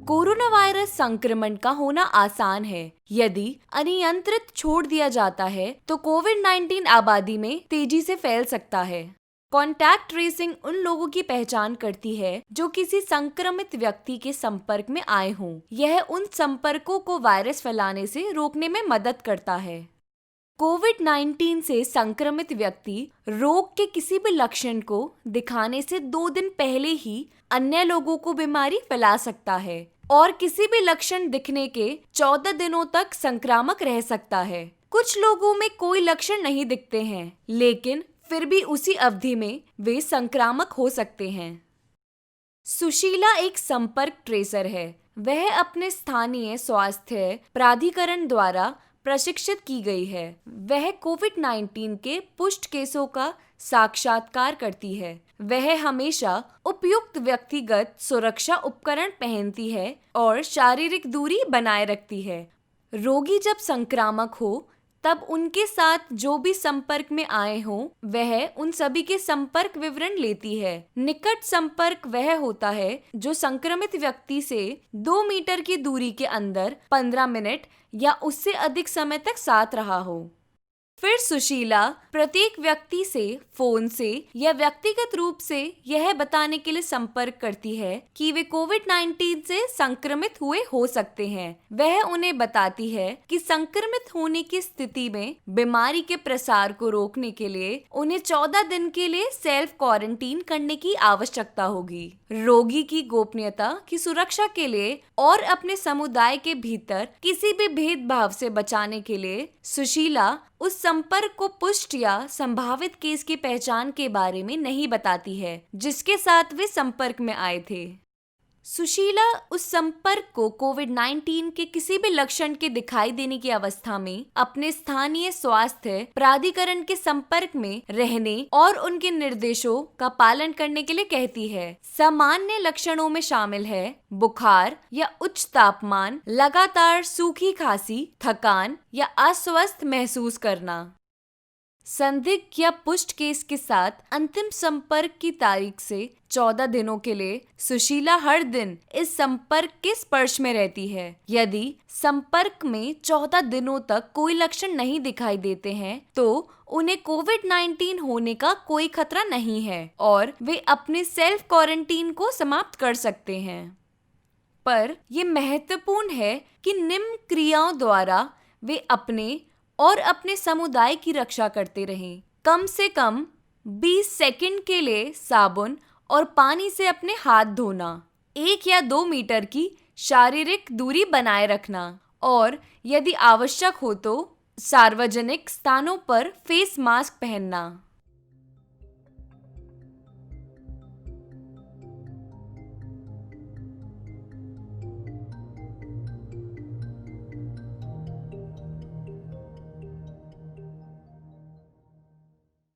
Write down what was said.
Corona virus संक्रमण का होना आसान है। यदि अनियंत्रित छोड़ दिया जाता है तो कोविड-19 आबादी में तेजी से फैल सकता है। कॉन्टैक्ट ट्रेसिंग उन लोगों की पहचान करती है जो किसी संक्रमित व्यक्ति के संपर्क में आए हों। यह उन संपर्कों को वायरस फैलाने से रोकने में मदद करता है। कोविड-19 से संक्रमित व्यक्ति रोग के किसी भी लक्षण को दिखाने से 2 दिन पहले ही अन्य लोगों को बीमारी फैला सकता है और किसी भी लक्षण दिखने के 14 दिनों तक संक्रामक रह सकता है। कुछ लोगों में कोई लक्षण नहीं दिखते हैं, लेकिन फिर भी उसी अवधि में वे संक्रामक हो सकते हैं। सुशीला एक संपर्क ट्रेसर है। वह अपने स्थानीय स्वास्थ्य प्राधिकरण द्वारा प्रशिक्षित की गई है। वह कोविड-19 के पुष्ट केसों का साक्षात्कार करती है। वह हमेशा उपयुक्त व्यक्तिगत सुरक्षा उपकरण पहनती है और शारीरिक दूरी बनाए रखती है। रोगी जब संक्रामक हो तब उनके साथ जो भी संपर्क में आए हों, वह उन सभी के संपर्क विवरण लेती है। निकट संपर्क वह होता है जो संक्रमित व्यक्ति से 2 मीटर की दूरी के अंदर 15 मिनट या उससे अधिक समय तक साथ रहा हो। फिर सुशीला प्रत्येक व्यक्ति से फोन से या व्यक्तिगत रूप से यह बताने के लिए संपर्क करती है कि वे कोविड-19 से संक्रमित हुए हो सकते हैं। वह उन्हें बताती है कि संक्रमित होने की स्थिति में बीमारी के प्रसार को रोकने के लिए उन्हें 14 दिन के लिए सेल्फ क्वारंटीन करने की आवश्यकता होगी। रोगी की गोपनीयता की सुरक्षा के लिए और अपने समुदाय के भीतर किसी भी भेदभाव से बचाने के लिए सुशीला उस संपर्क को पुष्ट या संभावित केस की पहचान के बारे में नहीं बताती है जिसके साथ वे संपर्क में आए थे। सुशीला उस संपर्क को कोविड-19 के किसी भी लक्षण के दिखाई देने की अवस्था में अपने स्थानीय स्वास्थ्य प्राधिकरण के संपर्क में रहने और उनके निर्देशों का पालन करने के लिए कहती है। सामान्य लक्षणों में शामिल है बुखार या उच्च तापमान, लगातार सूखी खांसी, थकान या अस्वस्थ महसूस करना। संदिग्ध या पुष्ट केस के साथ अंतिम संपर्क की तारीख से 14 दिनों के लिए सुशीला हर दिन इस संपर्क के स्पर्श में रहती है। यदि संपर्क में 14 दिनों तक कोई लक्षण नहीं दिखाई देते हैं तो उन्हें कोविड-19 होने का कोई खतरा नहीं है और वे अपने सेल्फ क्वारंटीन को समाप्त कर सकते हैं। पर यह महत्वपूर्ण है कि निम्न क्रियाओं द्वारा वे अपने और अपने समुदाय की रक्षा करते रहें। कम से कम 20 सेकंड के लिए साबुन और पानी से अपने हाथ धोना, 1 या 2 मीटर की शारीरिक दूरी बनाए रखना और यदि आवश्यक हो तो सार्वजनिक स्थानों पर फेस मास्क पहनना।